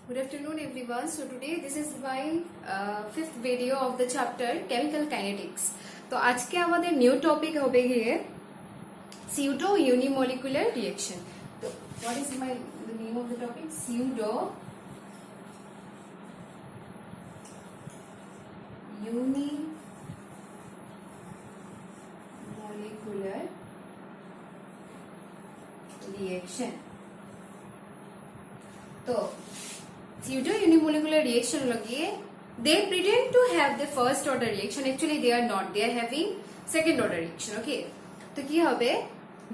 Good afternoon everyone. So today this is my fifth video of the chapter Chemical Kinetics. तो आज के हमारे new topic होगे ये pseudo unimolecular reaction. तो what is the name of the topic? Pseudo unimolecular reaction. तो pseudo unimolecular reaction लगी they pretend to have the first order reaction, actually they are not, they are having second order reaction. Okay, तो কি হবে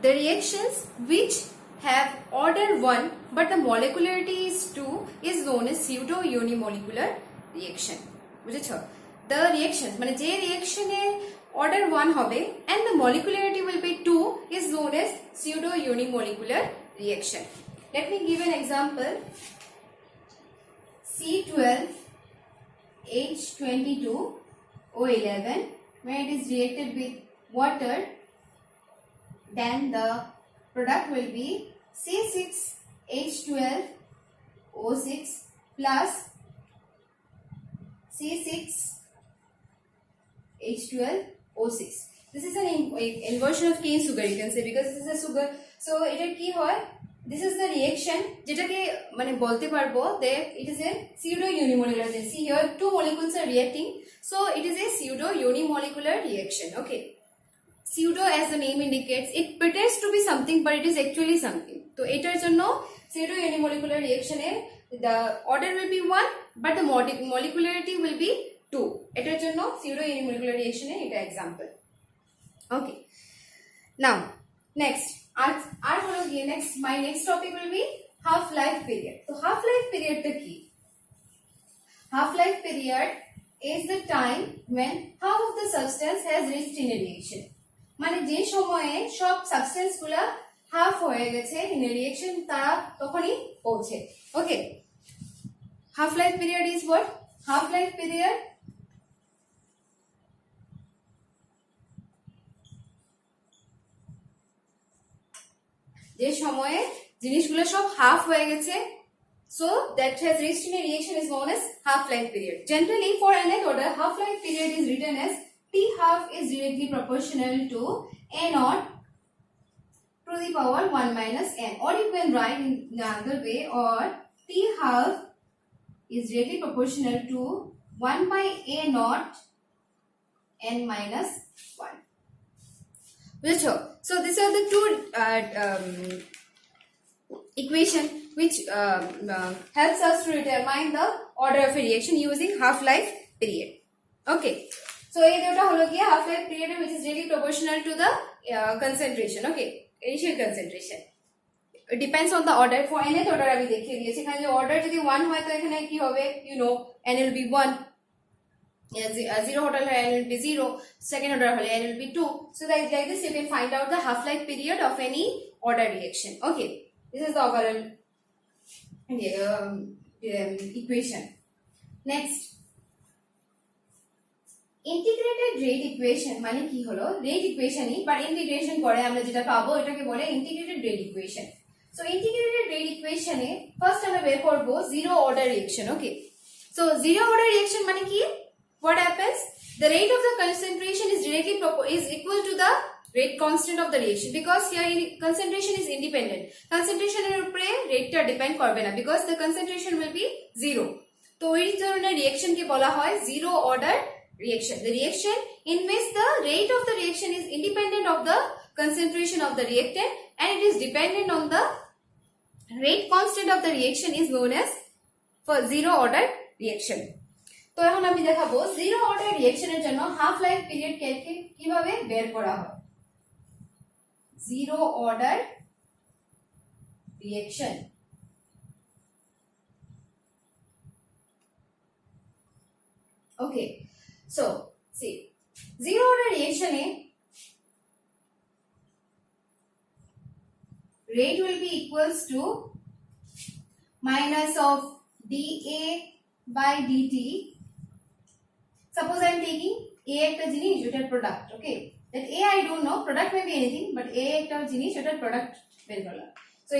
the reactions which have order 1 but the molecularity is 2 is known as pseudo unimolecular reaction. বুঝেছো? the reactions মানে যে reaction এর order 1 হবে and the molecularity will be 2 is known as pseudo unimolecular reaction. Let me give an example. C12H22O11 when it is reacted with water, then the product will be C6H12O6 plus C6H12O6. This is an inversion of cane sugar, you can say, because this is a sugar. So it is key hoy. This is the reaction যেটাকে মানে বলতে পারবো that it is a pseudo unimolecular. See here two molecules are reacting, so it is a pseudo unimolecular reaction. Okay, pseudo as the name indicates it pretends to be something but it is actually something. তো এটার জন্য pseudo unimolecular reaction A the order will be 1 but the molecularity will be 2. এটার জন্য pseudo unimolecular reaction এর এটা example. Okay, now next my next topic will be half life period. So half life period the key. Half life period is the time when half of the substance has reached in a reaction. মানে যে সময়ে সব substance গুলা half হয়ে গেছে in a reaction তারা তখনই পৌঁছে. Okay, half life period is what? Half life period যে সময়ে জিনিসগুলো সব হাফ হয়ে গেছে, so that has reached in a reaction is known as half life period. Generally for nth order half life period is written as T half is directly proportional to A naught to the power 1 minus n, or you can write in the other way, or T half is directly proportional to 1 by A naught n minus 1. So these are the two equation which helps us to determine the order of a reaction using half-life period. Okay, so এই দুটো হলো কি half-life period which is really proportional to the concentration. Okay, initial concentration. It depends on the order. For nth order আমি দেখিয়ে দিয়েছি, এখানে যে order যদি 1 হয় তো এখানে কি হবে, you know, n will be 1. Zero order n will be 0, second order n will be 2. So like this you can find out the half-life period of any order reaction. Okay, this is the overall equation. Next, integrated rate equation মানে কি হলো rate equation E but integration করে আমরা যেটা পাবো এটাকে বলে integrated rate equation. So integrated rate equation এ first আমরা বের করব zero order reaction. Okay, so zero order reaction মানে কি? What happens? The rate of the concentration is directly is equal to the rate constant of the reaction, because here concentration is independent. Concentration এর উপরে রেটটা depend করবে না because the concentration will be 0. তো এই ধরনের রিঅ্যাকশন কে বলা হয় zero order reaction. The reaction in which the rate of the reaction is independent of the concentration of the reactant and it is dependent on the rate constant of the reaction is known as for zero order reaction. তো এখন আমি দেখাবো zero order রিঅ্যাকশনের জন্য half life period কিভাবে বের করা হয়. Zero order reaction, okay, so see zero order রিঅ্যাকশনে rate will be equals to minus of dA by dt. Suppose I am taking A একটা জিনিস ওটার product. Okay, that A I don't know, product may be anything, but A একটা জিনিস ওটার product বের করলাম. So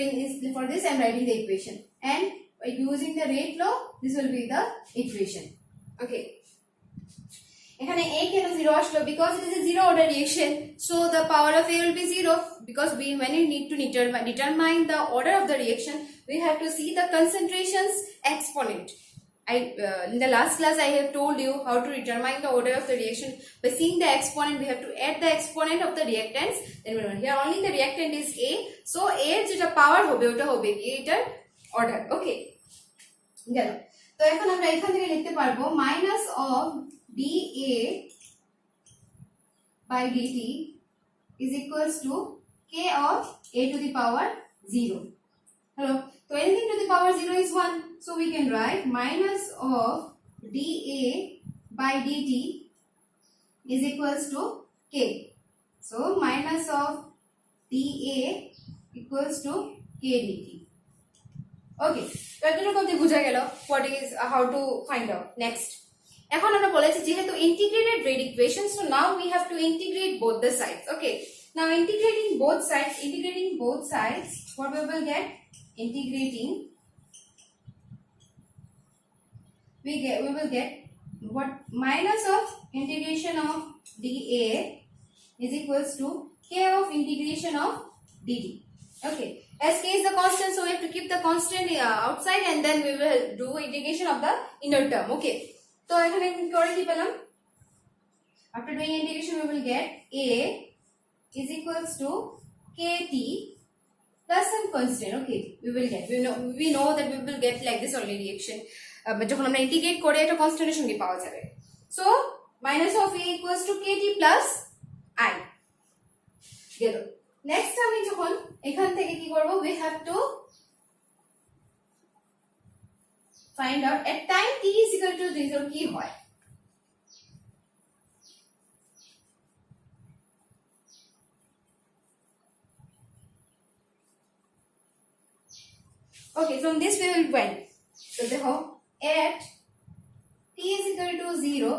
for this I am writing the equation, and using the rate law, this will be the equation. Okay. এখানে a কেন 0 আসলো? Because it is a zero order reaction, so the power of a will be 0. Because when we need to determine the order of the reaction, we have to see the concentrations exponent. In the last class I have told you how to determine the order of the reaction. By seeing the exponent, we have to add the exponent of the reactants. Then here only the reactant is a, so a এর যেটা পাওয়ার হবে ওটা হবে এটার order. ওকে, গেল। তো এখন আমরা এখান থেকে লিখতে পারবো minus of dA by dt is equals to k of a to the power 0. Hello. So anything to the power 0 is 1. So we can write minus of dA by dt is equals to k. So minus of dA equals to k dt. Okay. তো এতটুকু আপনি বুঝা গেল what is how to find out. Next. এখন আমরা বলেছি যেহেতু integrated rate equation, so now we have to integrate both the sides. Okay. Now integrating both sides, what we will get? Integrating, we will get what? Minus of integration of dA is equals to k of integration of dt. Okay, as k is the constant, so we have to keep the constant outside and then we will do integration of the inner term. Okay, so এখানে কি করে কি পেলাম? After doing integration we will get a is equals to kt plus some constant. Okay, we know that we will get like this only reaction, but যখন আমরা integrate করে এটা কনস্ট্যান্টের সঙ্গে পাওয়া যাবে। So minus of a equals to kt plus I গেল। Next আমি যখন এখান থেকে কি করব, we have to find out at time t is equal to 0 কি হয়। Okay, from this we will went. So দেখো at t is equal to 0,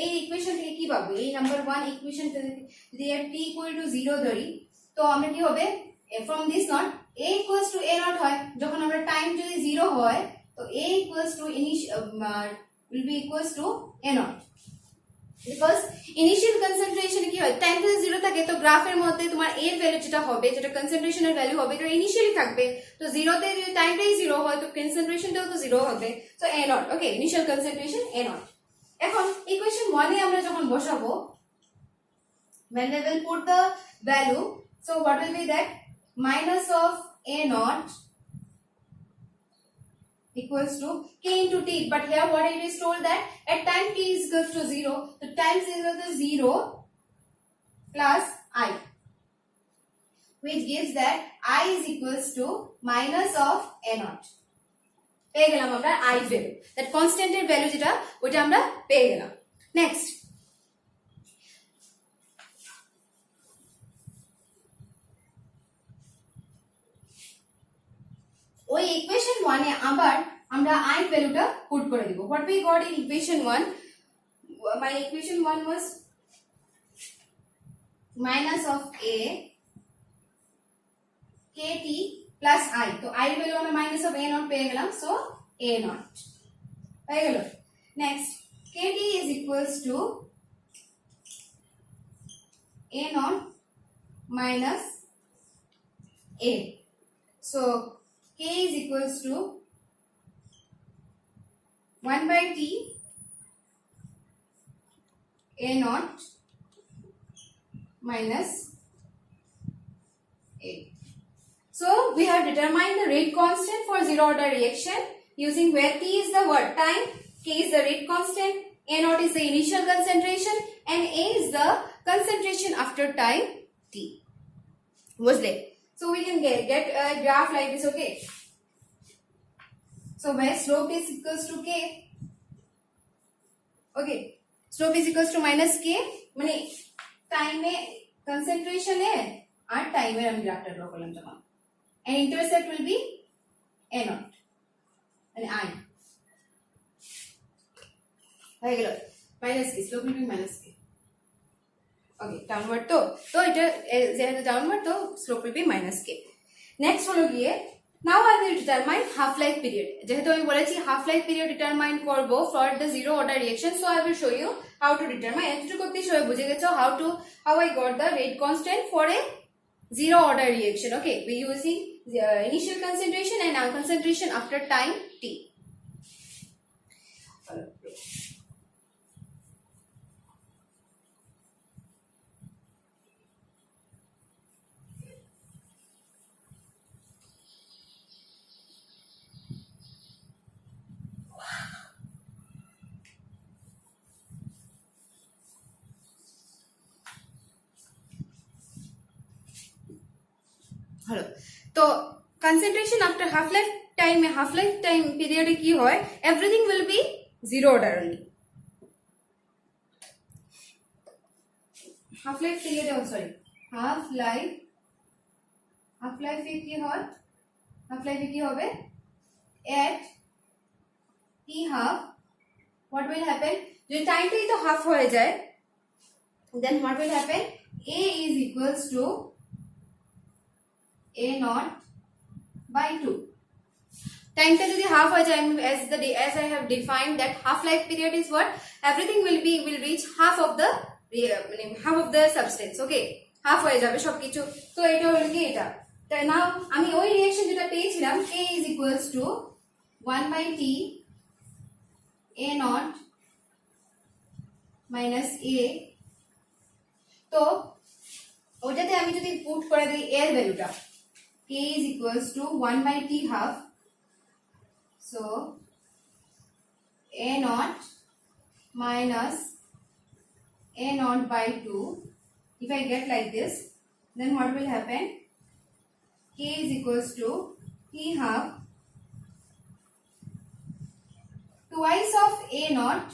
এই ইকুয়েশন থেকে কি পাবো? এই নাম্বার 1 ইকুয়েশন থেকে যদি at t equal to 0 ধরি, তো আমরা কি হবে? From this not a equals to a not হয়, যখন আমরা টাইম যদি 0 হয় তো a equals to will be equals to a not. Because initial concentration কি হয়, টাইম যদি 0 থাকে তো গ্রাফের মধ্যে তোমার a এর ভ্যালু যেটা হবে, যেটা কনসেন্ট্রেশনের ভ্যালু হবে, এটা ইনিশিয়ালি থাকবে। তো 0 তে যদি টাইমটাই 0 হয় তো কনসেন্ট্রেশনটাও তো 0 হবে। So a not, okay, initial concentration a not। এখন ইকুয়েশন 1 এ আমরা যখন বসাবো, when we will put the value, so what will be that? Minus of a not equals to k into t, but here what it is told that at time t is equal to 0, so time is equal to 0 plus I, which gives that I is equals to minus of a not. পেয়ে গেলাম আমরা I value, that constant এর value যেটা ওটা আমরা পেয়ে গেলাম। Next ওই ইকুয়েশন 1 এ আবার আমরা I ভ্যালুটা পুট করে দিব। What we got in equation 1, my equation 1 was minus of a kt plus I, তো I ভ্যালু আমরা minus of a not পেয়ে গেলাম, so a not পেয়ে গেল। Next kt is equals to a not minus a, so k is equals to 1 by t a naught minus a. So we have determined the rate constant for zero order reaction using where t is the what? Time, k is the rate constant, a naught is the initial concentration and a is the concentration after time t. বুঝলে? So we can get a graph like this, okay? So where slope is equals to k, okay, slope is equals to minus k, মানে টাইমে কনসেন্ট্রেশনে আর টাইমের আমি গ্রাফটা draw করলাম যখন, and intercept will be a naught and I হয়ে গেল minus k, slope will be minus k. Okay, downward তো এটা যেহেতু downward তো slope will be minus k. Next হলো গিয়ে Now I will determine half life period. যেহেতু আমি বলেছি half life period determine করব for the zero order reaction, so I will show you how to determine. এতটুকু অবধি সবাই বুঝে গেছো how I got the rate constant for a zero order reaction. Okay, we using the initial concentration and now concentration after time t. হলো তো concentration after half life time period কি হয়, everything will be zero order only. half life period, half life এ কি হয়, half life এ কি হবে, at t half what will happen, যদি টাইমটাই তো half হয়ে যায়, then what will happen, a is equals to a naught by 2. Time টা যদি half হয়ে যায়, as I have defined that half life period is what, everything will reach half of the substance. Okay, half হয়ে যাবে সবকিছু, তো এটা হলো কি এটা। তাই নাও আমি ওই রিঅ্যাকশন যেটা পেয়েছিলাম, k is equals to 1 by t a naught minus a, তো ওটাতে আমি যদি পুট করে দিই এর ভ্যালুটা, k is equals to 1 by t half, so a naught minus a naught by 2. If I get like this, then what will happen, k is equals to t half twice of a naught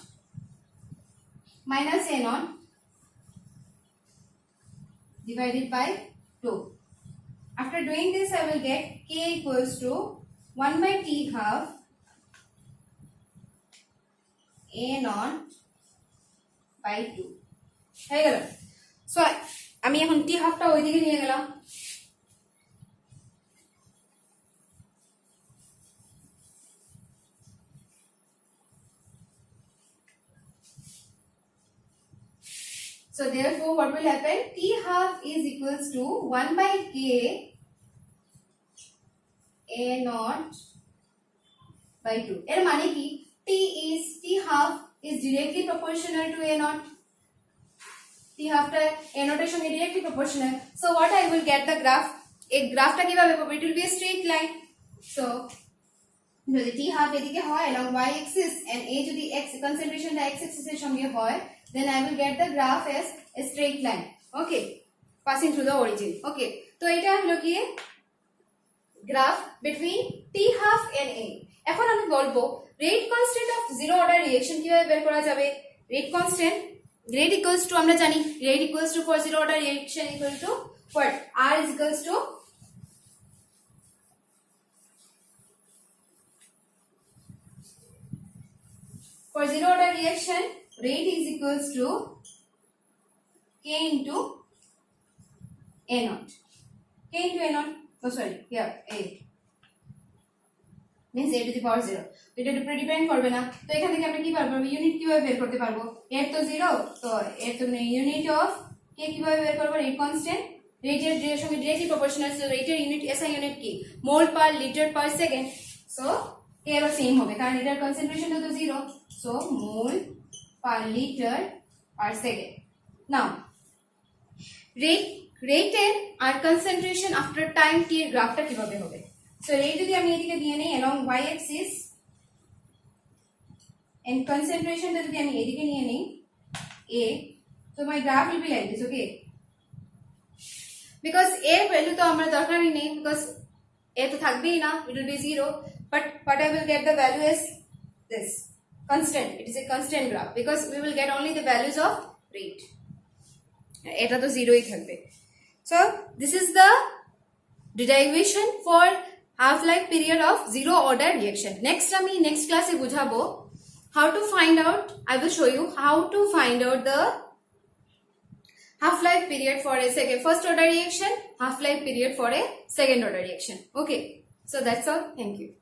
minus a naught divided by 2. After doing this, I will get k equals to 1 by t half a naught by 2. হয়ে গেল। So আমি এখন t হাফটা ওইদিকে নিয়ে গেলাম, so therefore what will happen, t half is equals to 1 by k a naught by 2. এর মানে কি, t half is directly proportional to a naught. t half টা a naught এর সঙ্গে directly proportional, so what I will get the graph, এই গ্রাফটা কিভাবে পাবো, it will be a straight line. So যদি t half এদিকে হয় along y axis and a যদি x concentration টা x axis এর সঙ্গে হয়, then I will get the graph as a straight line. Okay, passing through the origin. Okay, তো এটা হলো কি graph between t half and a. এখন আমি বলবো rate constant of zero order reaction কিভাবে বের করা যাবে। rate constant, rate equals to, আমরা জানি rate equals to for zero order reaction equal to what, r is equals to for zero order reaction, rate is equals to k into a naught. K into a naught, oh sorry, yeah, a means a to the power 0. তো এটা উপরে depend করবে না, তো এখান থেকে আমরা কি পারবো, ইউনিট কিভাবে বের করতে পারবো, এর তো 0, তো এর তো ইউনিট অফ k কিভাবে বের করব, রেট কনস্ট্যান্ট, রেটের সঙ্গে ডিরেক্টলি প্রপোর্শনাল, সো রেটের ইউনিট এসআই ইউনিট কি, mole per litre per second, so k এর সেম হবে কারণ এটার কনসেন্ট্রেশনটা তো 0, so mole per litre per second. Now রেটের আর কনসেন্ট্রেশন আফটার টাইম t এর গ্রাফটা কিভাবে হবে, সো রেট যদি আমি এদিকে দিয়ে নেই along y axis and concentration যদি আমি এদিকে নিয়ে নেই a, so my graph will be like this. Okay, because a value তো আমরা দরকারই নেই, because a তো থাকবেই না, it will be 0, but I will get the value as this constant. It is a constant graph because we will get only the values of rate. এটা তো 0ই থাকবে। So this is the derivation for half life period of zero order reaction. Next আমি next class এ বুঝাবো how to find out, I will show you how to find out the half life period for a first order reaction, half life period for a second order reaction. Okay, So that's all. Thank you.